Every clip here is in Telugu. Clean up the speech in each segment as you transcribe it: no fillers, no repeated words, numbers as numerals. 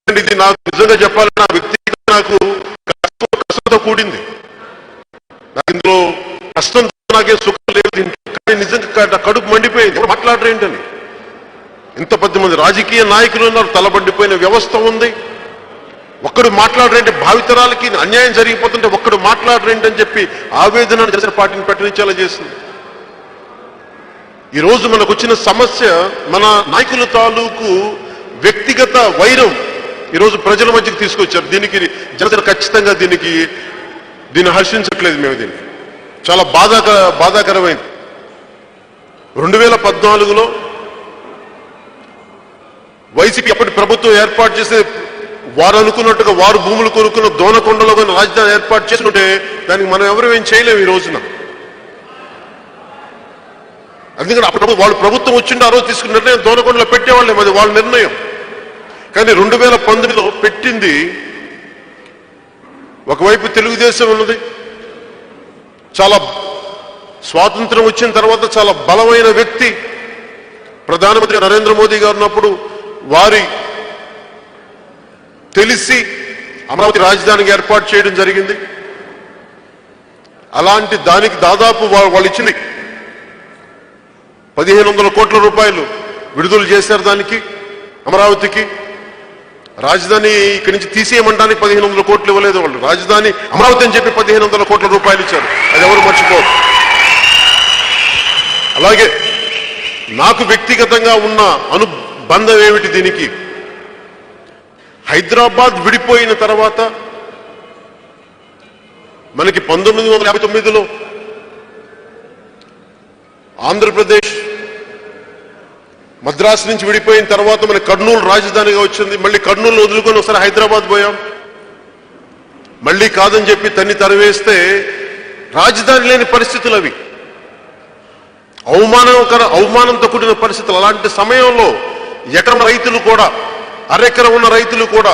ఇది నాకు నిజంగా చెప్పాలని నా వ్యక్తిగత నాకు కష్టంతో కూడింది. నాకు ఇందులో కష్టంతో నాకే సుఖం లేదు. కానీ నిజంగా కడుపు మండిపోయింది. మాట్లాడరు ఏంటని. ఇంత 10 మంది రాజకీయ నాయకులు ఉన్నారు, తలబండిపోయిన వ్యవస్థ ఉంది. ఒక్కడు మాట్లాడరేంటి, భావితరాలకి అన్యాయం జరిగిపోతుంటే ఒక్కడు మాట్లాడరేంటి అని చెప్పి ఆవేదన జనసేన పార్టీని పెట్టించేలా చేసింది. ఈరోజు మనకు వచ్చిన సమస్య మన నాయకుల తాలూకు వ్యక్తిగత వైరం ఈరోజు ప్రజల మధ్యకి తీసుకొచ్చారు. దీనికి జనసేన ఖచ్చితంగా దీన్ని హర్షించట్లేదు. మేము దీన్ని చాలా బాధాకరమైంది. 2014లో వైసీపీ అప్పటి ప్రభుత్వం ఏర్పాటు చేసే వారు అనుకున్నట్టుగా వారు భూములు కొనుక్కున్న దోనకొండలో రాజధాని ఏర్పాటు చేసుకుంటే దానికి మనం ఎవరు ఏం చేయలేము ఈ రోజున. అందుకని అప్పుడు వాళ్ళు ప్రభుత్వం వచ్చిండే ఆ రోజు తీసుకున్న నిర్ణయం దోనకొండలో పెట్టేవాళ్ళేం, అది వాళ్ళ నిర్ణయం. కానీ 2019లో పెట్టింది ఒకవైపు తెలుగుదేశం ఉన్నది. చాలా స్వాతంత్రం వచ్చిన తర్వాత చాలా బలమైన వ్యక్తి ప్రధానమంత్రి నరేంద్ర మోదీ గారు ఉన్నప్పుడు వారి తెలిసి అమరావతి రాజధానికి ఏర్పాటు చేయడం జరిగింది. అలాంటి దానికి దాదాపు వాళ్ళు ఇచ్చింది 1500 కోట్ల రూపాయలు విడుదల చేశారు. దానికి అమరావతికి రాజధాని ఇక్కడి నుంచి తీసేయమంటానికి 1500 కోట్లు ఇవ్వలేదు వాళ్ళు. రాజధాని అమరావతి అని చెప్పి 1500 కోట్ల రూపాయలు ఇచ్చారు. అది ఎవరు మర్చిపోరు. అలాగే నాకు వ్యక్తిగతంగా ఉన్న అనుబంధం ఏమిటి దీనికి, హైదరాబాద్ విడిపోయిన తర్వాత మనకి 1959లో ఆంధ్రప్రదేశ్ మద్రాసు నుంచి విడిపోయిన తర్వాత మనకి కర్నూలు రాజధానిగా వచ్చింది. మళ్ళీ కర్నూలు వదులుకొని ఒకసారి హైదరాబాద్ పోయాం. మళ్ళీ కాదని చెప్పి తరివేస్తే రాజధాని లేని పరిస్థితులు అవి, అవమానంతో కూడిన పరిస్థితులు. అలాంటి సమయంలో ఎకరం రైతులు కూడా, అరెకరం ఉన్న రైతులు కూడా,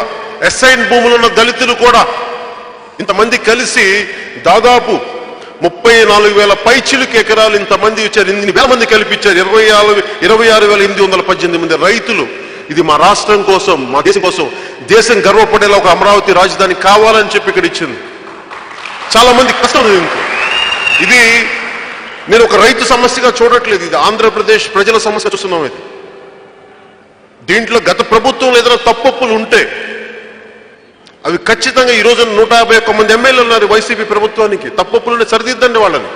ఎస్ఐన్ భూములు ఉన్న దళితులు కూడా ఇంతమంది కలిసి దాదాపు 34,000 పైచిలుకు ఎకరాలు ఇంతమంది ఇచ్చారు. 8,000 మంది కల్పించారు. 26,818 మంది రైతులు. ఇది మా రాష్ట్రం కోసం, మా దేశం కోసం, దేశం గర్వపడేలా ఒక అమరావతి రాజధాని కావాలని చెప్పి ఇక్కడ ఇచ్చింది. చాలా మంది కష్టం. ఇది నేను ఒక రైతు సమస్యగా చూడట్లేదు, ఇది ఆంధ్రప్రదేశ్ ప్రజల సమస్య చూస్తున్నాం. ఇది దీంట్లో గత ప్రభుత్వంలో ఏదైనా తప్పులు ఉంటే అవి ఖచ్చితంగా ఈ రోజు 151 మంది ఎమ్మెల్యేలు ఉన్నారు వైసీపీ ప్రభుత్వానికి. తప్పులను సరిదిద్దండి వాళ్ళని.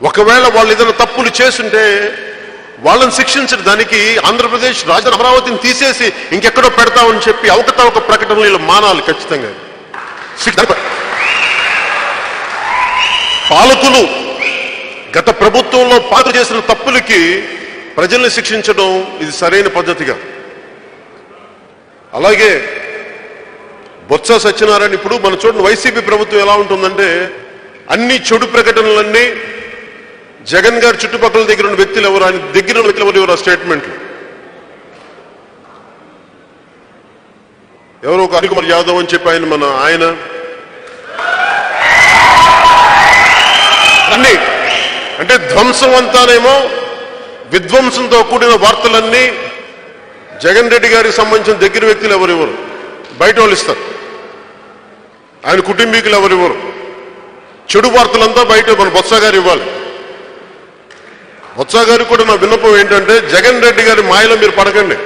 ఒకవేళ వాళ్ళు ఏదైనా తప్పులు చేస్తుంటే వాళ్ళని శిక్షించడం. దానికి ఆంధ్రప్రదేశ్ రాజధాని అమరావతిని తీసేసి ఇంకెక్కడో పెడతామని చెప్పి అవకతవక ప్రకటనలు వీళ్ళు మానాలి ఖచ్చితంగా. పాలకులు గత ప్రభుత్వంలో పాత్ర చేసిన తప్పులకి ప్రజల్ని శిక్షించడం ఇది సరైన పద్ధతిగా. అలాగే బొత్స సత్యనారాయణ ఇప్పుడు మన చూడండి వైసీపీ ప్రభుత్వం ఎలా ఉంటుందంటే అన్ని చెడు ప్రకటనలన్నీ జగన్ గారి చుట్టుపక్కల దగ్గర ఉన్న వ్యక్తులు ఎవరు, ఆయన దగ్గర ఉన్న వ్యక్తులు ఎవరు స్టేట్మెంట్లు. ఎవరో ఒక అనిల్ కుమార్ యాదవ్ అని చెప్పి ఆయన అన్ని అంటే ధ్వంసం అంతానేమో విధ్వంసంతో కూడిన వార్తలన్నీ జగన్ రెడ్డి గారికి సంబంధించిన దగ్గర వ్యక్తులు ఎవరెవరు బయట వాళ్ళు ఇస్తారు. ఆయన కుటుంబీకులు ఎవరెవరు. చెడు వార్తలంతా బయట మన బొత్స గారు ఇవ్వాలి. బొత్స గారికి కూడా నా విన్నపం ఏంటంటే జగన్ రెడ్డి గారి మాయలో మీరు పడకండి.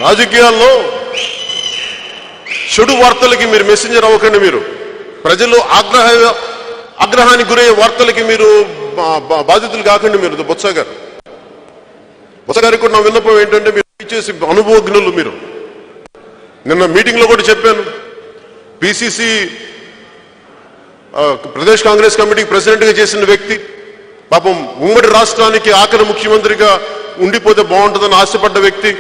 రాజకీయాల్లో చెడు వార్తలకి మీరు మెసెంజర్ అవ్వకండి. మీరు ప్రజలు ఆగ్రహానికి గురయ్యే వార్తలకి మీరు బాధితులు కాకండి. మీరు బొత్స గారికి కూడా నా విన్నపం ఏంటంటే మీరు చేసి అనుభవజ్ఞులు మీరు. నిన్న మీటింగ్ లో కూడా చెప్పాను, పిసిసి ప్రదేశ్ కాంగ్రెస్ కమిటీకి ప్రెసిడెంట్ గా చేసిన వ్యక్తి, పాపం ఉమ్మడి రాష్ట్రానికి ఆఖరి ముఖ్యమంత్రిగా ఉండిపోతే బాగుంటుందని ఆశపడ్డ వ్యక్తి.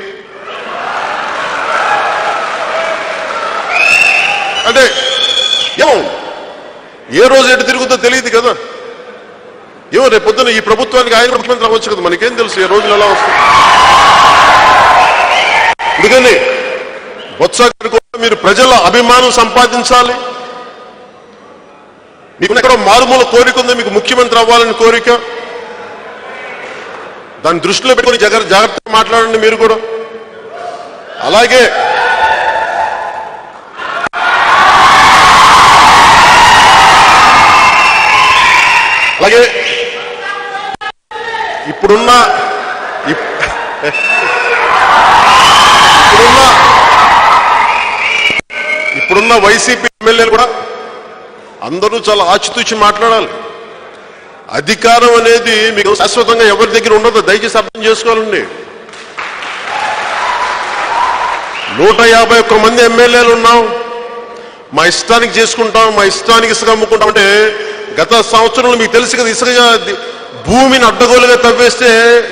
అంటే ఏమో ఏ రోజు ఎటు తిరుగుతో తెలియదు కదా. ఏమో రేపు పొద్దున ఈ ప్రభుత్వానికి ఆయన ముఖ్యమంత్రి అవ్వచ్చు కదా, మనకేం తెలుసు ఏ రోజులు ఎలా వస్తుంది. అందుకని బొత్స గారి కూడా మీరు ప్రజల అభిమానం సంపాదించాలి. మీకు ఎక్కడో మారుమూల కోరిక ఉంది, మీకు ముఖ్యమంత్రి అవ్వాలని కోరిక, దాన్ని దృష్టిలో పెట్టుకుని జాగ్రత్తగా మాట్లాడండి మీరు కూడా. అలాగే ఇప్పుడున్న వైసీపీ ఎమ్మెల్యేలు కూడా అందరూ చాలా ఆచితూచి మాట్లాడాలి. అధికారం అనేది మీకు శాశ్వతంగా ఎవరి దగ్గర ఉండదు, దయచేసి అర్థం చేసుకోవాలండి. 151 మంది ఎమ్మెల్యేలు ఉన్నాం, మా ఇష్టానికి చేసుకుంటాం, మా ఇష్టానికి ఇసుక అమ్ముకుంటాం. అంటే గత సంవత్సరంలో మీకు తెలుసు కదా, ఇసుక భూమిని అడ్డగోలుగా తవ్వేస్తే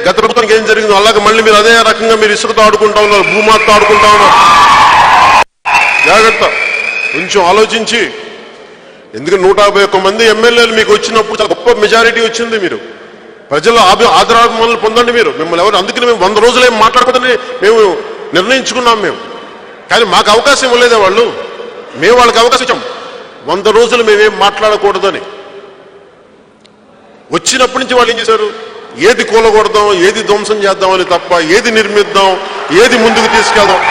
గత ప్రభుత్వానికి ఏం జరిగిందో అలాగే మళ్ళీ మీరు అదే రకంగా మీరు ఇసుకతో ఆడుకుంటా ఉన్నారు, భూమాతో ఆడుకుంటా ఉన్నారు. జాగ్రత్త, కొంచెం ఆలోచించి. ఎందుకంటే 151 మంది ఎమ్మెల్యేలు మీకు వచ్చినప్పుడు చాలా గొప్ప మెజారిటీ వచ్చింది. మీరు ప్రజల ఆదరాభిమానులు పొందండి. మిమ్మల్ని ఎవరు, అందుకని మేము 100 రోజులు ఏం మాట్లాడకూడదని మేము నిర్ణయించుకున్నాం. కానీ మాకు అవకాశం ఇవ్వలేదే వాళ్ళు, మేము వాళ్ళకి అవకాశం ఇచ్చాం 100 రోజులు మేమేం మాట్లాడకూడదని. వచ్చినప్పటి నుంచి వాళ్ళు ఏం చేశారు, ఏది కూలగొడదాం, ఏది ధ్వంసం చేద్దామని తప్ప ఏది నిర్మిద్దాం, ఏది ముందుకు తీసుకెళ్దాం.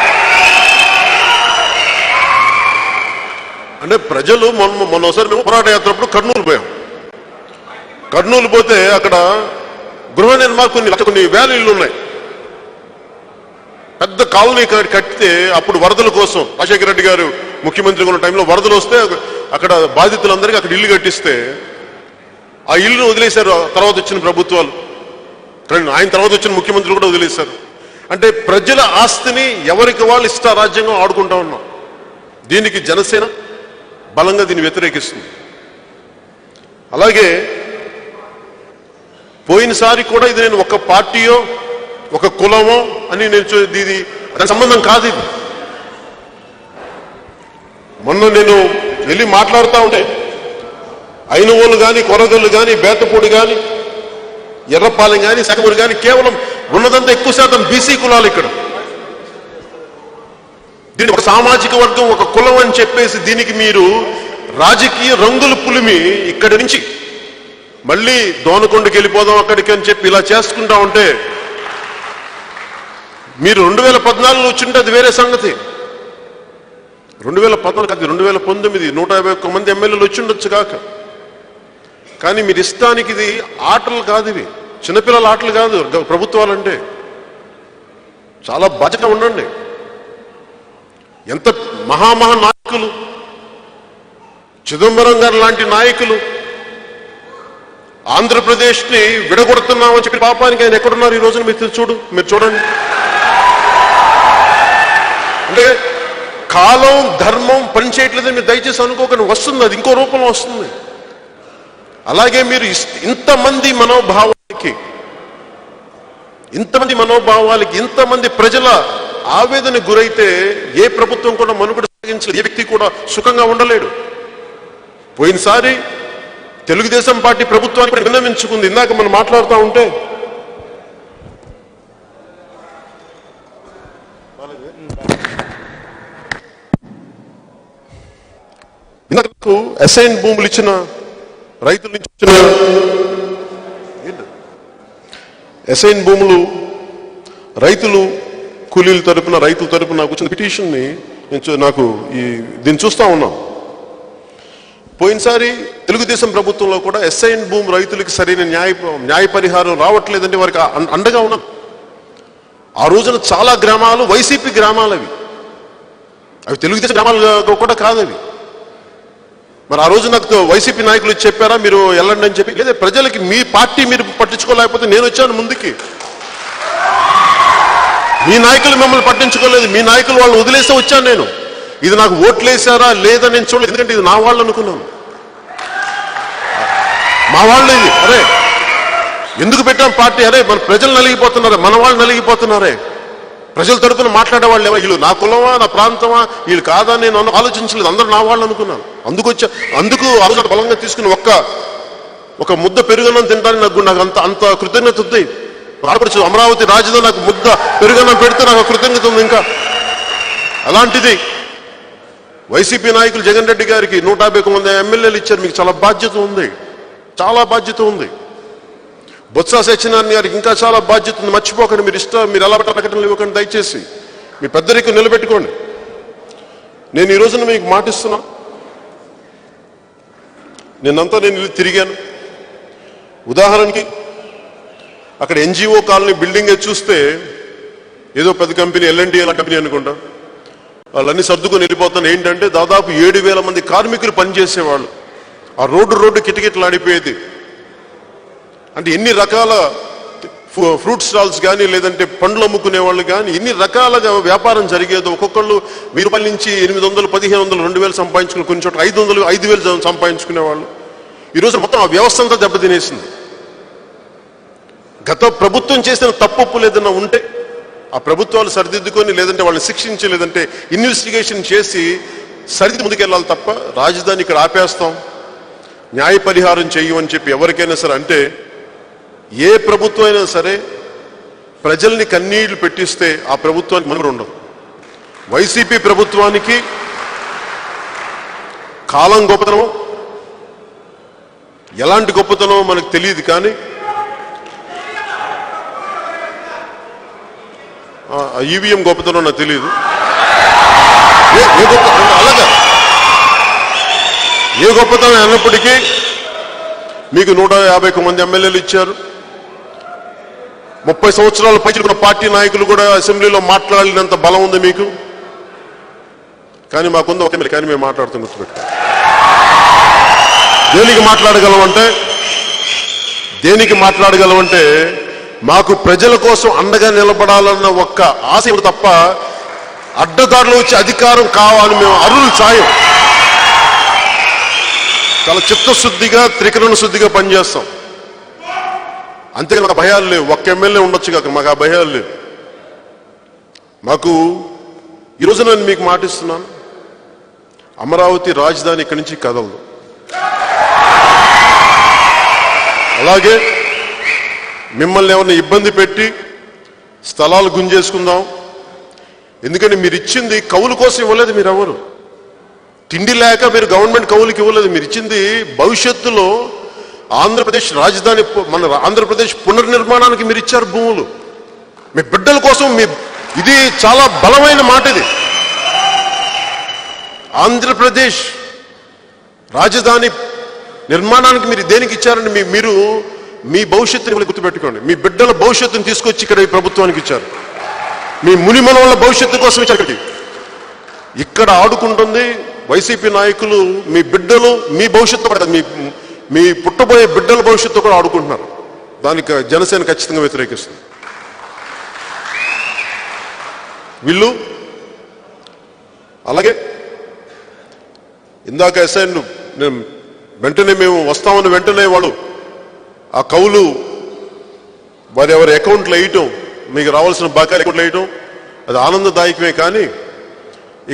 అంటే ప్రజలు మొన్నసారి మేము పోరాట యాత్రప్పుడు కర్నూలు పోయాం. కర్నూలు పోతే అక్కడ గృహ నిర్మాణం కొన్ని వేల ఇళ్ళు ఉన్నాయి. పెద్ద కాలనీ కట్టితే అప్పుడు వరదల కోసం రాజశేఖర రెడ్డి గారు ముఖ్యమంత్రిగా ఉన్న టైంలో వరదలు వస్తే అక్కడ బాధితులందరికీ అక్కడ ఇల్లు కట్టిస్తే ఆ ఇల్లును వదిలేశారు తర్వాత వచ్చిన ప్రభుత్వాలు. ఆయన తర్వాత వచ్చిన ముఖ్యమంత్రులు కూడా వదిలేశారు. అంటే ప్రజల ఆస్తిని ఎవరికి వాళ్ళు ఇష్టారాజ్యంగా ఆడుకుంటా ఉన్నాం. దీనికి జనసేన బలంగా దీన్ని వ్యతిరేకిస్తుంది. అలాగే పోయినసారి కూడా ఇది నేను ఒక పార్టీయో ఒక కులమో అని నేను ఇది దాని సంబంధం కాదు. ఇది మొన్న నేను వెళ్ళి మాట్లాడుతూ ఉంటే ఐనవోలు కానీ, కొరగల్లు కానీ, బేతపూడి కానీ, ఎర్రపాలెం కానీ, సగమూరు కానీ కేవలం ఉన్నదంతా ఎక్కువ శాతం బీసీ కులాలు. ఇక్కడ దీన్ని ఒక సామాజిక వర్గం, ఒక కులం అని చెప్పేసి దీనికి మీరు రాజకీయ రంగులు పులిమి ఇక్కడి నుంచి మళ్ళీ దోనకొండకి వెళ్ళిపోదాం అక్కడికి అని చెప్పి ఇలా చేసుకుంటా ఉంటే, మీరు 2014 వచ్చింటే అది వేరే సంగతి. 2014 కాదు, 2019 151 మంది ఎమ్మెల్యేలు వచ్చిండొచ్చు కాక. కానీ మీరు ఇష్టానికి, ఇది ఆటలు కాదు, ఇవి చిన్నపిల్లల ఆటలు కాదు. ప్రభుత్వాలంటే చాలా బాధ్యత ఉండండి. ఎంత మహామహా నాయకులు, చిదంబరం గారు లాంటి నాయకులు ఆంధ్రప్రదేశ్ని విడగొడుతున్నామని చెప్పి పాపానికి ఆయన ఎక్కడున్నారు ఈ రోజున మీరు చూడండి. అంటే కాలం ధర్మం పనిచేయట్లేదని మీరు దయచేసి అనుకోకండి, వస్తుంది, అది ఇంకో రూపంలో వస్తుంది. అలాగే మీరు ఇంతమంది మనోభావాలకి ఇంతమంది ప్రజల ఆవేదన గురైతే ఏ ప్రభుత్వం కూడా మనుగడ సాగించలేదు, ఏ వ్యక్తి కూడా సుఖంగా ఉండలేడు. పోయినసారి తెలుగుదేశం పార్టీ ప్రభుత్వానికి విన్నవించుకుంది. ఇందాక మనం మాట్లాడుతూ ఉంటే అసైన్ భూములు ఇచ్చిన రైతుల నుంచి వచ్చిన అసైన్ భూములు రైతులు కూలీల తరపున, రైతుల తరపున నాకు వచ్చిన పిటిషన్ని నాకు దీన్ని చూస్తా ఉన్నాం. పోయినసారి తెలుగుదేశం ప్రభుత్వంలో కూడా అసైన్ భూమి రైతులకి సరైన న్యాయ పరిహారం రావట్లేదంటే వారికి అండగా ఉన్నాం. ఆ రోజున చాలా గ్రామాలు వైసీపీ గ్రామాలు, అవి తెలుగుదేశం గ్రామాలు కూడా కాదు అవి. మరి ఆ రోజు నాకు వైసీపీ నాయకులు చెప్పారా మీరు వెళ్ళండి అని చెప్పి? లేదా ప్రజలకి మీ పార్టీ మీరు పట్టించుకోలేకపోతే నేను వచ్చాను ముందుకి. మీ నాయకులు మిమ్మల్ని పట్టించుకోలేదు, మీ నాయకులు వాళ్ళు వదిలేస్తే వచ్చాను నేను. ఇది నాకు ఓట్లేసారా లేదా నేను చూడలేదు, ఎందుకంటే ఇది నా వాళ్ళు అనుకున్నాను. మా వాళ్ళు ఇది, అరే ఎందుకు పెట్టాం పార్టీ, అరే మన ప్రజలు నలిగిపోతున్నారే, మన వాళ్ళు నలిగిపోతున్నారే, ప్రజల తరపున మాట్లాడే వాళ్ళు ఏమో, వీళ్ళు నా కులమా నా ప్రాంతమా వీళ్ళు కాదా నేను ఆలోచించలేదు, అందరూ నా వాళ్ళు అనుకున్నాను. అందుకు ఆ రోజు బలంగా తీసుకుని ఒక ముద్ద పెరుగన్నం తింటానికి నాకు అంత కృతజ్ఞత ఉంది. ఆడపడుచు అమరావతి రాజధాని నాకు ముద్ద పెరుగన్నం పెడితే నాకు కృతజ్ఞత ఉంది. ఇంకా అలాంటిది వైసీపీ నాయకులు జగన్ రెడ్డి గారికి 151 మంది ఎమ్మెల్యేలు ఇచ్చారు. మీకు చాలా బాధ్యత ఉంది, చాలా బాధ్యత ఉంది. బొత్స సత్యనారాయణ గారికి ఇంకా చాలా బాధ్యత ఉంది, మర్చిపోకండి. మీరు ఎలా ప్రకటనలు ఇవ్వకండి, దయచేసి మీ పెద్దరికం నిలబెట్టుకోండి. నేను ఈ రోజున మీకు మాటిస్తున్నా, నిన్నంతా నేను తిరిగాను. ఉదాహరణకి అక్కడ ఎన్జిఓ కాలనీ బిల్డింగ్ చూస్తే ఏదో పెద్ద కంపెనీ L&T కంపెనీ అనుకుంటా, వాళ్ళన్నీ సర్దుకొని వెళ్ళిపోతాను. ఏంటంటే దాదాపు 7,000 మంది కార్మికులు పనిచేసేవాళ్ళు. ఆ రోడ్డు కిటకిటలాడిపోయేది. అంటే ఎన్ని రకాల ఫ్రూట్ స్టాల్స్ కానీ, లేదంటే పండ్లు అమ్ముకునే వాళ్ళు కానీ, ఎన్ని రకాలుగా వ్యాపారం జరిగేదో. ఒక్కొక్కళ్ళు 1000 రూపాయల నుంచి 800, 1500, 2000 సంపాదించుకుని, కొన్ని చోట్ల 500, 5000 సంపాదించుకునేవాళ్ళు. ఈరోజు మొత్తం ఆ వ్యవస్థ అంతా దెబ్బతినేసింది. గత ప్రభుత్వం చేసిన తప్పులు ఏదైనా ఉంటే ఆ ప్రభుత్వాలు సరిదిద్దుకొని, లేదంటే వాళ్ళని శిక్షించి, లేదంటే ఇన్వెస్టిగేషన్ చేసి సరిదిద్ది ముందుకెళ్ళాలి తప్ప రాజధాని ఇక్కడ ఆపేస్తాం, న్యాయ పరిహారం చేయమని చెప్పి ఎవరికైనా సరే అంటే, ఏ ప్రభుత్వం అయినా సరే ప్రజల్ని కన్నీళ్లు పెట్టిస్తే ఆ ప్రభుత్వానికి మనుగడ ఉండదు. వైసీపీ ప్రభుత్వానికి కాలం గొప్పతనం, ఎలాంటి గొప్పతనం మనకు తెలియదు. కానీ ఈవీఎం గొప్పతనం నాకు తెలియదు. అలాగా ఏ గొప్పతనం అన్నప్పటికీ మీకు 151 మంది ఎమ్మెల్యేలు ఇచ్చారు. 30 సంవత్సరాల పైన పార్టీ నాయకులు కూడా అసెంబ్లీలో మాట్లాడినంత బలం ఉంది మీకు. కానీ మాకుంది ఒక ఎమ్మెల్యే, కానీ మేము మాట్లాడుతాం. గుర్తుపెట్టు, దేనికి మాట్లాడగలమంటే మాకు ప్రజల కోసం అండగా నిలబడాలన్న ఒక్క ఆశ తప్ప అడ్డదారులు వచ్చి అధికారం కావాలని మేము అరువులు సాయం. చాలా చిత్తశుద్ధిగా, త్రికరణ శుద్ధిగా పనిచేస్తాం. అంతే, మాకు భయాలు లేవు. ఒక్క ఎమ్మెల్యే ఉండొచ్చు కాక మాకు ఆ భయాలు లేవు. మాకు ఈరోజు నేను మీకు మాటిస్తున్నాను, అమరావతి రాజధాని ఇక్కడి నుంచి కదలదు. అలాగే మిమ్మల్ని ఎవరిని ఇబ్బంది పెట్టి స్థలాలు గుంజేసుకుందాం, ఎందుకంటే మీరు ఇచ్చింది కౌలు కోసం ఇవ్వలేదు. మీరు ఎవరు తిండి లేక మీరు గవర్నమెంట్ కౌలుకి ఇవ్వలేదు. మీరు ఇచ్చింది భవిష్యత్తులో ఆంధ్రప్రదేశ్ రాజధాని, మన ఆంధ్రప్రదేశ్ పునర్నిర్మాణానికి మీరు ఇచ్చారు భూములు. మీ బిడ్డల కోసం. ఇది చాలా బలమైన మాట. ఇది ఆంధ్రప్రదేశ్ రాజధాని నిర్మాణానికి మీరు దేనికి ఇచ్చారని మీరు మీ భవిష్యత్తుని గుర్తుపెట్టుకోండి. మీ బిడ్డల భవిష్యత్తుని తీసుకొచ్చి ఇక్కడ ఈ ప్రభుత్వానికి ఇచ్చారు. మీ మునిమనవల భవిష్యత్తు కోసం ఇచ్చారు. ఇక్కడ ఆడుకుంటుంది వైసీపీ నాయకులు. మీ బిడ్డలు, మీ భవిష్యత్తు కూడా, మీ పుట్టబోయే బిడ్డల భవిష్యత్తు కూడా ఆడుకుంటున్నారు. దానికి జనసేన ఖచ్చితంగా వ్యతిరేకిస్తుంది. వీళ్ళు అలాగే ఇందాక అసైన్ వెంటనే మేము వస్తామని వెంటనే వాళ్ళు ఆ కౌలు వారెవరి అకౌంట్లో వేయటం, మీకు రావాల్సిన బకాయిలు అకౌంట్లో వేయటం, అది ఆనందదాయకమే. కానీ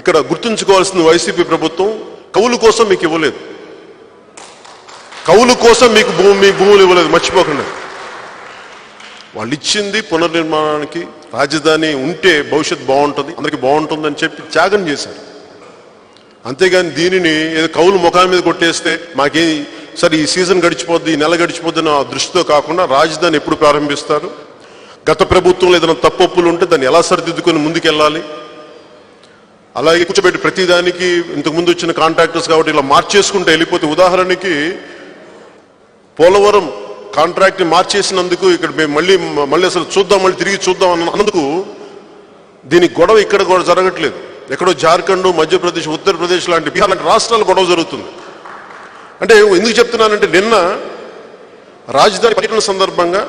ఇక్కడ గుర్తుంచుకోవాల్సిన వైసీపీ ప్రభుత్వం కౌలు కోసం మీకు ఇవ్వలేదు. కౌలు కోసం మీకు మీ భూములు ఇవ్వలేదు, మర్చిపోకండి. వాళ్ళు ఇచ్చింది పునర్నిర్మాణానికి. రాజధాని ఉంటే భవిష్యత్తు బాగుంటుంది, అందరికీ బాగుంటుందని చెప్పి త్యాగం చేశారు. అంతేగాని దీనిని ఏదో కౌలు ముఖాల మీద కొట్టేస్తే మాకే సరే ఈ సీజన్ గడిచిపోద్ది, ఈ నెల గడిచిపోద్ది నా దృష్టితో కాకుండా రాజధాని ఎప్పుడు ప్రారంభిస్తారు, గత ప్రభుత్వంలో ఏదైనా తప్పులు ఉంటే దాన్ని ఎలా సరిదిద్దుకొని ముందుకెళ్ళాలి, అలాగే కూర్చోబెట్టి ప్రతిదానికి ఇంతకుముందు వచ్చిన కాంట్రాక్టర్స్ కాబట్టి ఇలా మార్చేసుకుంటే వెళ్ళిపోతే, ఉదాహరణకి పోలవరం కాంట్రాక్ట్ని మార్చేసినందుకు ఇక్కడ మేము మళ్ళీ అసలు చూద్దాం, మళ్ళీ తిరిగి చూద్దాం అన్నందుకు దీనికి గొడవ ఇక్కడ కూడా జరగట్లేదు. ఎక్కడో జార్ఖండ్, మధ్యప్రదేశ్, ఉత్తరప్రదేశ్ లాంటి, బీహార్ లాంటి రాష్ట్రాలు గొడవ జరుగుతుంది. అంటే ఎందుకు చెప్తున్నానంటే, నిన్న రాజధాని పర్యటన సందర్భంగా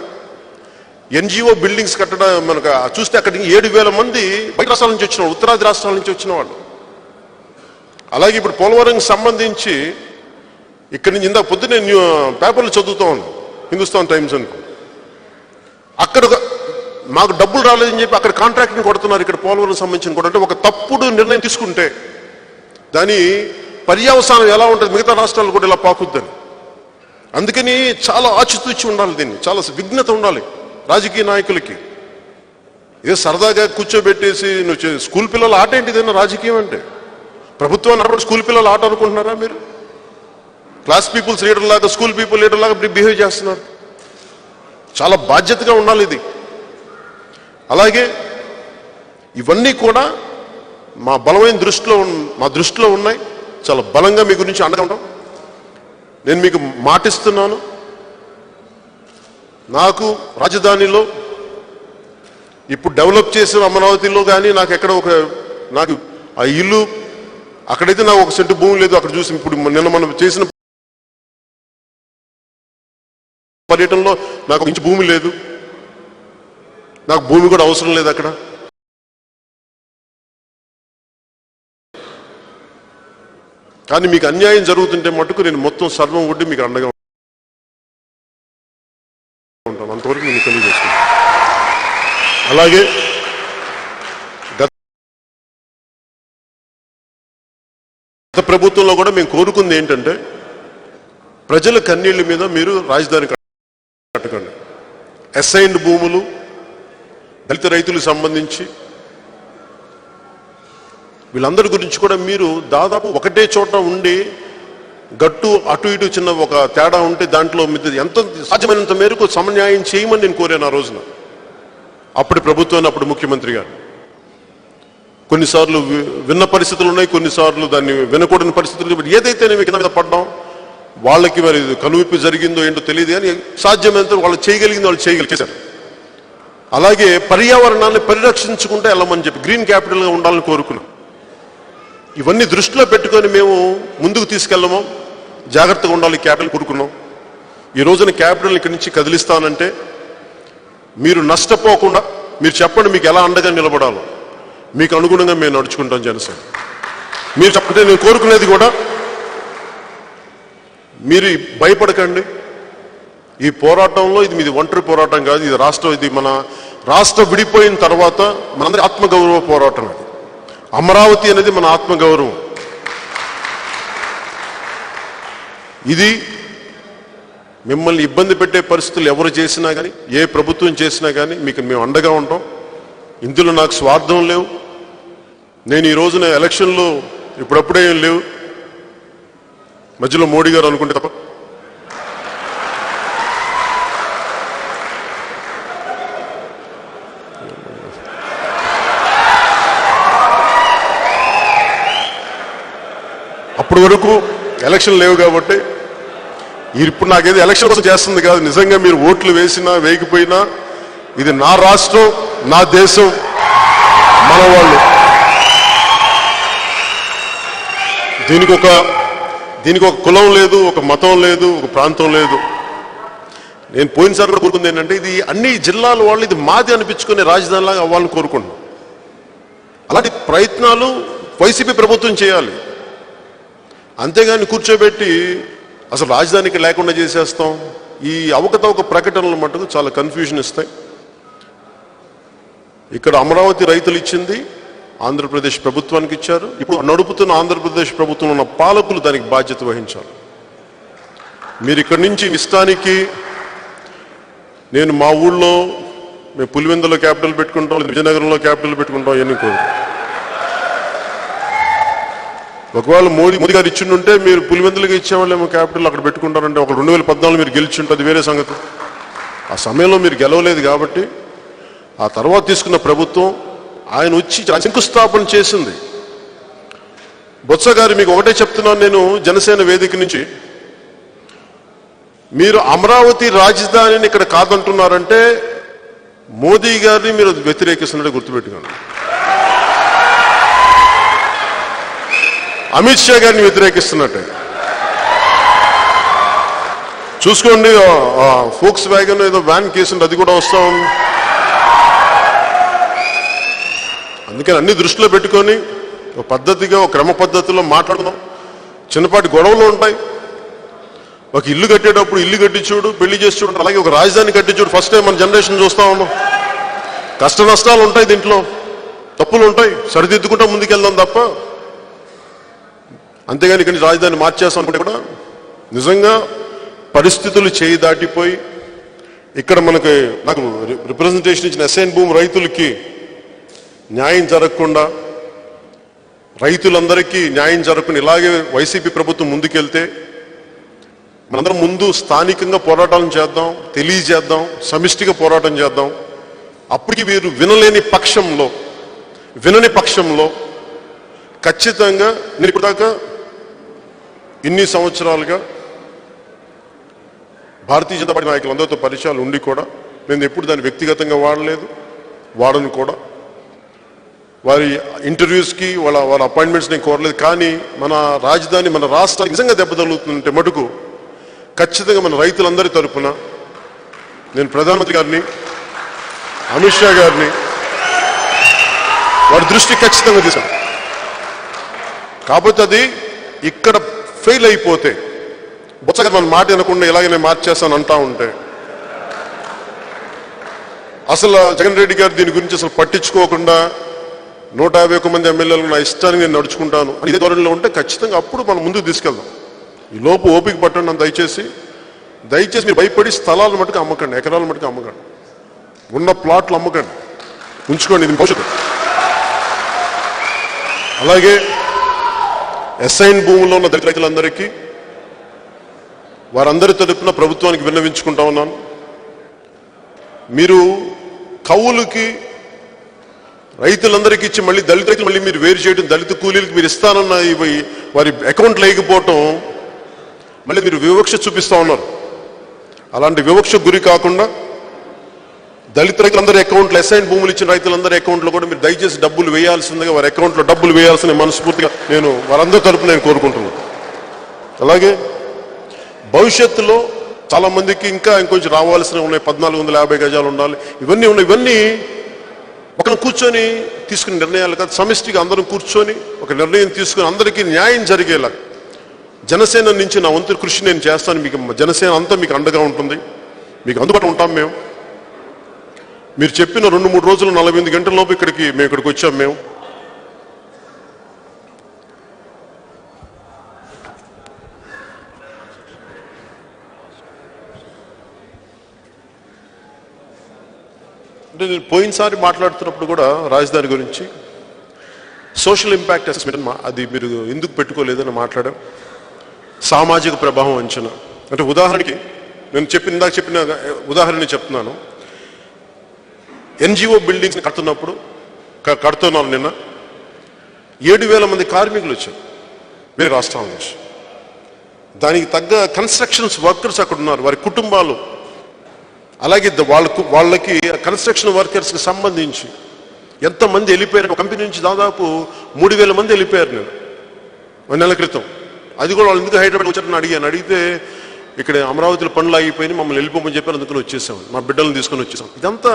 ఎన్జిఓ బిల్డింగ్స్ కట్టడం మనకు చూస్తే అక్కడికి 7,000 మంది బయట రాష్ట్రాల నుంచి వచ్చిన వాళ్ళు, ఉత్తరాది రాష్ట్రాల నుంచి వచ్చిన వాళ్ళు. అలాగే ఇప్పుడు పోలవరంకి సంబంధించి ఇక్కడి నుంచి ఇందాక పొద్దునే పేపర్లు చదువుతూ ఉన్నాను, హిందుస్థాన్ టైమ్స్ అనుకో, అక్కడ మాకు డబ్బులు రాలేదని చెప్పి అక్కడ కాంట్రాక్ట్ని కొడుతున్నారు. ఇక్కడ పోలవరం సంబంధించిన కూడా అంటే ఒక తప్పుడు నిర్ణయం తీసుకుంటే దాని పర్యవసానం ఎలా ఉంటుంది, మిగతా రాష్ట్రాలు కూడా ఇలా పాకుద్దని. అందుకని చాలా ఆచితూచి ఉండాలి, దీన్ని చాలా విఘ్నత ఉండాలి రాజకీయ నాయకులకి. ఇదే సరదాగా కూర్చోబెట్టేసి నువ్వు స్కూల్ పిల్లల ఆట ఏంటిదైనా రాజకీయం అంటే, ప్రభుత్వాన్ని స్కూల్ పిల్లల ఆట అనుకుంటున్నారా మీరు? క్లాస్ పీపుల్స్ లీడర్ లాగా, స్కూల్ పీపుల్ లీడర్ లాగా బిహేవ్ చేస్తున్నారు. చాలా బాధ్యతగా ఉండాలి ఇది. అలాగే ఇవన్నీ కూడా మా బలమైన దృష్టిలో ఉన్నాయి. చాలా బలంగా మీ గురించి అండగా ఉంటాం. నేను మీకు మాటిస్తున్నాను, నాకు రాజధానిలో ఇప్పుడు డెవలప్ చేసిన అమరావతిలో కానీ నాకు ఆ ఇల్లు అక్కడైతే నాకు 1 సెంటు భూమి లేదు. అక్కడ చూసి ఇప్పుడు నిన్న మనం చేసిన పర్యటనలో నాకు 1 ఇంచు భూమి లేదు. నాకు భూమి కూడా అవసరం లేదు అక్కడ. కానీ మీకు అన్యాయం జరుగుతుంటే మటుకు నేను మొత్తం సర్వం ఒడ్డి మీకు అండగా ఉంటాను. అంతవరకు నేను తెలియజేసుకుంటాను. అలాగే గత ప్రభుత్వంలో కూడా మేము కోరుకుంది ఏంటంటే ప్రజల కన్నీళ్ల మీద మీరు రాజధాని కట్టకండి. అసైన్డ్ భూములు దళిత రైతులకు సంబంధించి వీళ్ళందరి గురించి కూడా మీరు దాదాపు ఒకటే చోట ఉండి గట్టు అటు ఇటు చిన్న ఒక తేడా ఉంటే దాంట్లో ఎంత సాధ్యమైనంత మేరకు సమన్యాయం చేయమని నేను కోరాను ఆ రోజున. అప్పటి ప్రభుత్వాన్ని అప్పుడు ముఖ్యమంత్రి గారు కొన్నిసార్లు విన్న పరిస్థితులు ఉన్నాయి, కొన్నిసార్లు దాన్ని వినకూడని పరిస్థితులు. ఏదైతే నేను కింద పడ్డాం వాళ్ళకి మరి కనువిప్పు జరిగిందో ఏంటో తెలియదు, కానీ సాధ్యమైనంత వాళ్ళు చేయగలిగింది వాళ్ళు చేయగలిగారు. అలాగే పర్యావరణాన్ని పరిరక్షించుకుంటే వెళ్ళమని చెప్పి గ్రీన్ క్యాపిటల్గా ఉండాలని కోరుకున్నాం. ఇవన్నీ దృష్టిలో పెట్టుకొని మేము ముందుకు తీసుకెళ్ళము, జాగ్రత్తగా ఉండాలి క్యాపిటల్ కోరుకున్నాం. ఈ రోజున క్యాపిటల్ ఇక్కడి నుంచి కదిలిస్తానంటే మీరు నష్టపోకుండా మీరు చెప్పండి మీకు ఎలా అండగా నిలబడాలో, మీకు అనుగుణంగా మేము నడుచుకుంటాం జనసేన. మీరు చెప్పండి. నేను కోరుకునేది కూడా మీరు భయపడకండి. ఈ పోరాటంలో ఇది మీది ఒంటరి పోరాటం కాదు, ఇది మన రాష్ట్రం విడిపోయిన తర్వాత మనందరి ఆత్మగౌరవ పోరాటం. అది అమరావతి అనేది మన ఆత్మగౌరవం. ఇది మిమ్మల్ని ఇబ్బంది పెట్టే పరిస్థితులు ఎవరు చేసినా కానీ, ఏ ప్రభుత్వం చేసినా కానీ మీకు మేము అండగా ఉంటాం. ఇందులో నాకు స్వార్థం లేవు. నేను ఈ రోజున ఎలక్షన్లో ఇప్పుడప్పుడే ఏం లేవు, మధ్యలో మోడీ గారు అనుకుంటే తప్ప. అప్పటి వరకు ఎలక్షన్ లేవు కాబట్టి ఇప్పుడు నాకేదో ఎలక్షన్ కోసం చేస్తుంది కాదు. నిజంగా మీరు ఓట్లు వేసినా వేయకపోయినా ఇది నా రాష్ట్రం, నా దేశం, మన వాళ్ళు. దీనికి ఒక కులం లేదు, ఒక మతం లేదు, ఒక ప్రాంతం లేదు. నేను పోయినసారి కూడా కోరుకుంది ఏంటంటే ఇది అన్ని జిల్లాల వాళ్ళు ఇది మాది అనిపించుకునే రాజధానిలాగా అవ్వాలని కోరుకుంటున్నాం. అలాంటి ప్రయత్నాలు వైసీపీ ప్రభుత్వం చేయాలి. అంతేగాని కూర్చోబెట్టి అసలు రాజధానికి లేకుండా చేసేస్తాం, ఈ అవకతవక ప్రకటనలు మటుకు చాలా కన్ఫ్యూజన్ ఇస్తాయి. ఇక్కడ అమరావతి రైతులు ఇచ్చింది ఆంధ్రప్రదేశ్ ప్రభుత్వానికి ఇచ్చారు. ఇప్పుడు నడుపుతున్న ఆంధ్రప్రదేశ్ ప్రభుత్వం ఉన్న పాలకులు దానికి బాధ్యత వహించాలి. మీరు ఇక్కడి నుంచి ఇష్టానికి నేను మా ఊళ్ళో మేము పులివెందులో క్యాపిటల్ పెట్టుకుంటాం, విజయనగరంలో క్యాపిటల్ పెట్టుకుంటాం, ఇవన్నీ కోరు. ఒకవేళ మోదీ గారు ఇచ్చిండుంటే మీరు పులివెందులుగా ఇచ్చేవాళ్ళేమో క్యాపిటల్ అక్కడ పెట్టుకుంటారంటే ఒక 2014 మీరు గెలిచి ఉంటుంది, వేరే సంగతి. ఆ సమయంలో మీరు గెలవలేదు కాబట్టి ఆ తర్వాత తీసుకున్న ప్రభుత్వం ఆయన వచ్చి శంకుస్థాపన చేసింది. బొత్స గారు మీకు ఒకటే చెప్తున్నాను నేను జనసేన వేదిక నుంచి, మీరు అమరావతి రాజధానిని ఇక్కడ కాదంటున్నారంటే మోదీ గారిని మీరు వ్యతిరేకిస్తున్నట్టు గుర్తుపెట్టుకోండి. అమిత్ షా గారిని వ్యతిరేకిస్తున్నట్టే చూసుకోండి. ఫోక్స్ వ్యాగన్ ఏదో వ్యాన్ కేసు అది కూడా వస్తా ఉంది. అందుకని అన్ని దృష్టిలో పెట్టుకొని ఒక పద్ధతిగా ఒక క్రమ పద్ధతిలో మాట్లాడదాం. చిన్నపాటి గొడవలు ఉంటాయి. ఒక ఇల్లు కట్టేటప్పుడు ఇల్లు కట్టి చూడు, పెళ్లి చేసి చూడు, అలాగే ఒక రాజధాని కట్టి చూడు. ఫస్ట్ టైం మన జనరేషన్ చూస్తా ఉన్నాం. కష్ట నష్టాలు ఉంటాయి, దీంట్లో తప్పులు ఉంటాయి, సరిదిద్దుకుంటా ముందుకెళ్దాం తప్ప అంతేగాని ఇక్కడి రాజధాని మార్చేస్తాం అనుకుంటే కూడా నిజంగా పరిస్థితులు చేయి దాటిపోయి ఇక్కడ నాకు రిప్రజెంటేషన్ ఇచ్చిన అసైన్ భూమి రైతులకి న్యాయం జరగకుండా, రైతులందరికీ న్యాయం జరగకుండా ఇలాగే వైసీపీ ప్రభుత్వం ముందుకెళ్తే మనందరం ముందు స్థానికంగా పోరాటం చేద్దాం, తెలియజేద్దాం, సమిష్టిగా పోరాటం చేద్దాం. అప్పటికి వీరు వినని పక్షంలో ఖచ్చితంగా నేను ఇప్పటిదాకా ఇన్ని సంవత్సరాలుగా భారతీయ జనతా పార్టీ నాయకులందరితో పరిచయాలు ఉండి కూడా నేను ఎప్పుడు దాన్ని వ్యక్తిగతంగా వాడను కూడా. వారి ఇంటర్వ్యూస్కి వాళ్ళ అపాయింట్మెంట్స్ నేను కోరలేదు. కానీ మన రాజధాని, మన రాష్ట్రానికి నిజంగా దెబ్బతలుగుతుంటే మటుకు ఖచ్చితంగా మన రైతులందరి తరఫున నేను ప్రధానమంత్రి గారిని, అమిత్ షా గారిని వారి దృష్టికి ఖచ్చితంగా తీశాను. కాకపోతే అది ఇక్కడ ఫెయిల్ అయిపోతే బొత్సగా మన మాట వినకుండా ఇలాగనే మార్చేస్తాను అంటా ఉంటే, అసలు జగన్ రెడ్డి గారు దీని గురించి అసలు పట్టించుకోకుండా 151 మంది ఎమ్మెల్యేలు నా ఇష్టానికి నేను నడుచుకుంటాను ఇదే ధోరణిలో ఉంటే ఖచ్చితంగా అప్పుడు మనం ముందుకు తీసుకెళ్దాం. ఈ లోపు ఓపిక పట్టండి. దయచేసి మీరు భయపడి స్థలాలు మటుకు అమ్మకండి, ఎకరాల మటుకు అమ్మకండి, ఉన్న ప్లాట్లు అమ్మకండి, ఉంచుకోండి. ఇది భవిష్యత్తు. అలాగే అసైన్ భూముల్లో ఉన్న దళిత రైతులందరికీ వారందరి తరపున ప్రభుత్వానికి విన్నవించుకుంటా ఉన్నాను. మీరు కౌలుకి రైతులందరికీ ఇచ్చి మళ్ళీ దళిత రైతులు మళ్ళీ మీరు వేరు చేయడం, దళిత కూలీలకు మీరు ఇస్తానన్న వారి అకౌంట్ లేకపోవటం మళ్ళీ మీరు వివక్ష చూపిస్తా ఉన్నారు. అలాంటి వివక్ష గురి కాకుండా దళిత రైతులందరి అకౌంట్లో, అసైన్ భూములు ఇచ్చిన రైతులందరి అకౌంట్లో కూడా మీరు దయచేసి డబ్బులు వేయాల్సిందిగా, వారి అకౌంట్లో డబ్బులు వేయాల్సిన మనస్ఫూర్తిగా నేను వారందరి తరపున నేను కోరుకుంటున్నాను. అలాగే భవిష్యత్తులో చాలా మందికి ఇంకా ఇంకొంచెం రావాల్సినవి ఉన్నాయి. 1450 గజాలు ఉండాలి, ఇవన్నీ ఉన్నాయి. ఇవన్నీ ఒకరు కూర్చొని తీసుకునే నిర్ణయాలు కాదు, సమిష్టిగా అందరం కూర్చొని ఒక నిర్ణయం తీసుకుని అందరికీ న్యాయం జరిగేలా జనసేన నుంచి నా వంతు కృషి నేను చేస్తాను. మీకు జనసేన అంతా మీకు అండగా ఉంటుంది, మీకు అందుబాటులో ఉంటాం. మీరు చెప్పిన 2-3 రోజులు 48 గంటల లోపు మేము ఇక్కడికి వచ్చాం. మేము అంటే నేను పోయినసారి మాట్లాడుతున్నప్పుడు కూడా రాజధాని గురించి సోషల్ ఇంపాక్ట్ అసెస్మెంట్ అది మీరు ఎందుకు పెట్టుకోలేదని మాట్లాడాం. సామాజిక ప్రభావం అంచనా అంటే ఉదాహరణకి నేను ఇందాక చెప్పిన ఉదాహరణ చెప్తున్నాను. ఎన్జిఓ బిల్డింగ్స్ కడుతున్నాను. నిన్న 7,000 మంది కార్మికులు వచ్చారు వేరే రాష్ట్రాల నుంచి. దానికి తగ్గ కన్స్ట్రక్షన్స్ వర్కర్స్ అక్కడ ఉన్నారు, వారి కుటుంబాలు. అలాగే వాళ్ళకి కన్స్ట్రక్షన్ వర్కర్స్కి సంబంధించి ఎంతమంది వెళ్ళిపోయారు. కంపెనీ నుంచి దాదాపు 3,000 మంది వెళ్ళిపోయారు నేను 1 నెల క్రితం. అది కూడా వాళ్ళు ఎందుకు హైదరాబాద్ వచ్చారని అడిగితే ఇక్కడ అమరావతిలో పనులు ఆగిపోయి మమ్మల్ని వెళ్ళిపోమని చెప్పారు, అందుకని వచ్చేసాం, మా బిడ్డలను తీసుకొని వచ్చేసాం. ఇదంతా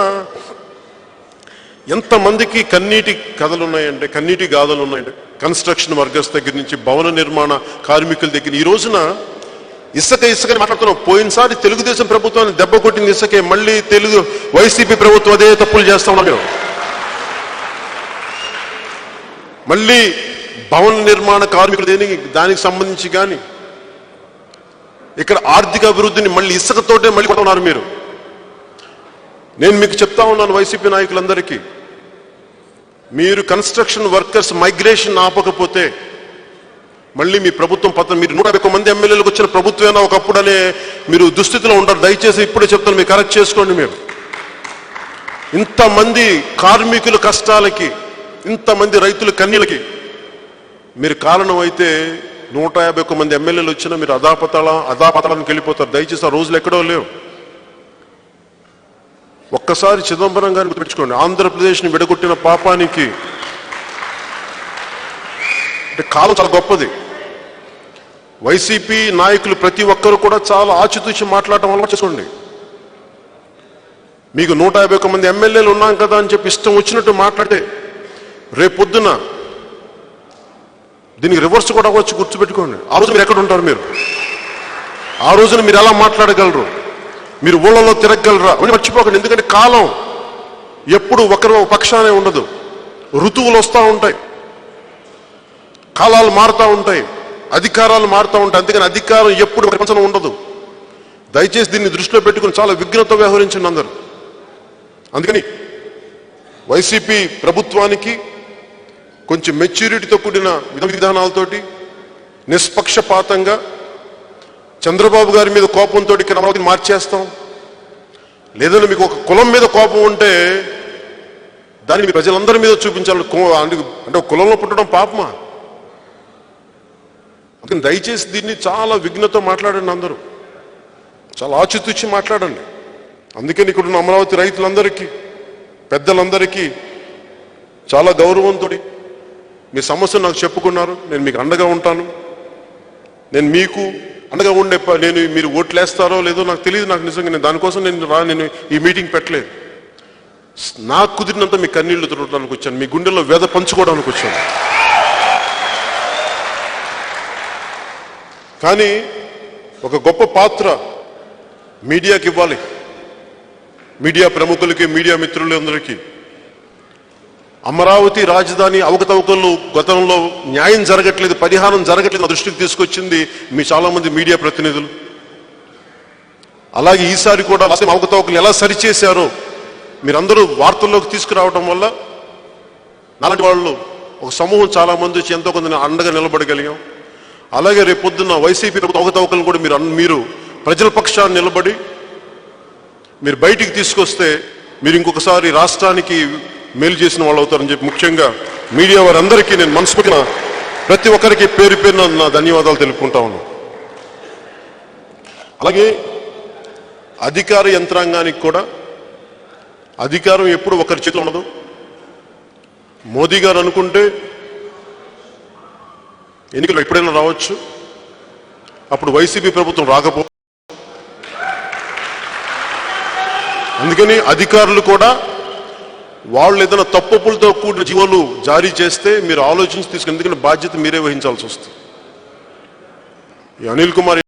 ఎంతమందికి కన్నీటి కథలు ఉన్నాయంటే, కన్నీటి గాథలు ఉన్నాయంటే, కన్స్ట్రక్షన్ వర్కర్స్ దగ్గర నుంచి భవన నిర్మాణ కార్మికుల దగ్గర. ఈ రోజున ఇసుకని మాట్లాడుతున్నాం. పోయినసారి తెలుగుదేశం ప్రభుత్వాన్ని దెబ్బ కొట్టిన ఇసుకే మళ్ళీ వైసీపీ ప్రభుత్వం అదే తప్పులు చేస్తా ఉన్నారు. మళ్ళీ భవన నిర్మాణ కార్మికులు దానికి సంబంధించి కానీ ఇక్కడ ఆర్థిక అభివృద్ధిని మళ్ళీ ఇసుకతోటే మళ్ళీ కొట్టున్నారు మీరు. నేను మీకు చెప్తా ఉన్నాను వైసీపీ నాయకులందరికీ, మీరు కన్స్ట్రక్షన్ వర్కర్స్ మైగ్రేషన్ ఆపకపోతే మళ్ళీ మీ ప్రభుత్వం మీరు 151 మంది ఎమ్మెల్యేలకు వచ్చిన ప్రభుత్వమైనా ఒకప్పుడనే మీరు దుస్థితిలో ఉంటారు. దయచేసి ఇప్పుడే చెప్తాను, మీరు కరెక్ట్ చేసుకోండి. మీరు ఇంతమంది కార్మికుల కష్టాలకి, ఇంతమంది రైతుల కన్నీళ్ళకి మీరు కారణం అయితే 151 మంది ఎమ్మెల్యేలు వచ్చినా మీరు అధాపతాళానికి వెళ్ళిపోతారు. దయచేసి ఆ రోజులు ఎక్కడో లేవు. ఒక్కసారి చిదంబరం గారిని గుర్తుపెట్టుకోండి. ఆంధ్రప్రదేశ్ని విడగొట్టిన పాపానికి అంటే కాలం చాలా గొప్పది. వైసీపీ నాయకులు ప్రతి ఒక్కరు కూడా చాలా ఆచితూచి మాట్లాడటం వల్ల చేసుకోండి. మీకు 151 మంది ఎమ్మెల్యేలు ఉన్నాం కదా అని చెప్పి ఇష్టం వచ్చినట్టు మాట్లాడితే రేపొద్దున దీనికి రివర్స్ కూడా వచ్చి గుర్తుపెట్టుకోండి. ఆ రోజు మీరు ఎక్కడ ఉంటారు? ఆ రోజున మీరు ఎలా మాట్లాడగలరు? మీరు ఊళ్ళలో తిరగలరా అని మర్చిపోకండి. ఎందుకంటే కాలం ఎప్పుడు ఒకరు పక్షానే ఉండదు. ఋతువులు వస్తూ ఉంటాయి, కాలాలు మారుతూ ఉంటాయి, అధికారాలు మారుతూ ఉంటాయి. అందుకని అధికారం ఎప్పుడు ప్రపంచం ఉండదు. దయచేసి దీన్ని దృష్టిలో పెట్టుకుని చాలా విఘ్నత వ్యవహరించండి అందరూ. అందుకని వైసీపీ ప్రభుత్వానికి కొంచెం మెచ్యూరిటీతో కూడిన విధానాలతోటి నిష్పక్షపాతంగా చంద్రబాబు గారి మీద కోపంతో ఇక్కడ అమరావతిని మార్చేస్తాం, లేదంటే మీకు ఒక కులం మీద కోపం ఉంటే దాన్ని ప్రజలందరి మీద చూపించాలి. అంటే కులంలో పుట్టడం పాపమా? అందుకని దయచేసి దీన్ని చాలా విఘ్నతో మాట్లాడండి, అందరూ చాలా ఆచితూచి మాట్లాడండి. అందుకని ఇక్కడున్న అమరావతి రైతులందరికీ, పెద్దలందరికీ చాలా గౌరవంతో మీ సమస్యలు నాకు చెప్పుకున్నారు. నేను మీకు అండగా ఉంటాను. నేను మీకు అండగా ఉండే మీరు ఓట్లేస్తారో లేదో నాకు తెలియదు. నాకు నిజంగా నేను దానికోసం నేను ఈ మీటింగ్ పెట్టలేదు. నాకు కుదిరినంత మీ కన్నీళ్లు తుడవడానికి వచ్చాను, మీ గుండెల్లో వేద పంచుకోవడానికి వచ్చాను. కానీ ఒక గొప్ప పాత్ర మీడియాకి ఇవ్వాలి. మీడియా ప్రముఖులకి, మీడియా మిత్రులందరికీ అమరావతి రాజధాని అవకతవకలు గతంలో న్యాయం జరగట్లేదు, పరిహారం జరగట్లేదు దృష్టికి తీసుకొచ్చింది మీ చాలా మంది మీడియా ప్రతినిధులు. అలాగే ఈసారి కూడా అవకతవకలు ఎలా సరిచేశారో మీరందరూ వార్తల్లోకి తీసుకురావడం వల్ల నాలాంటి వాళ్ళు ఒక సమూహం చాలా మంది వచ్చి ఎంతో కొంత అండగా నిలబడగలిగాం. అలాగే రేపు పొద్దున్న వైసీపీ అవకతవకలను కూడా మీరు ప్రజల పక్షాన్ని నిలబడి మీరు బయటికి తీసుకొస్తే మీరు ఇంకొకసారి రాష్ట్రానికి మేలు చేసిన వాళ్ళు అవుతారని చెప్పి ముఖ్యంగా మీడియా వారందరికీ నేను మనస్ఫూర్తిగా ప్రతి ఒక్కరికి పేరు పేరున నా ధన్యవాదాలు తెలుపుకుంటా ఉన్నాను. అలాగే అధికార యంత్రాంగానికి కూడా అధికారం ఎప్పుడు ఒకరి చేతిలో ఉండదు. మోదీ గారు అనుకుంటే ఎన్నికలు ఎప్పుడైనా రావచ్చు, అప్పుడు వైసీపీ ప్రభుత్వం రాకపో. అందుకని అధికారులు కూడా వాళ్ళు ఏదైనా తప్పులతో కూడిన జీవోలు జారీ చేస్తే మీరు ఆలోచించి తీసుకుని, ఎందుకంటే బాధ్యత మీరే వహించాల్సి వస్తుంది. అనిల్ కుమార్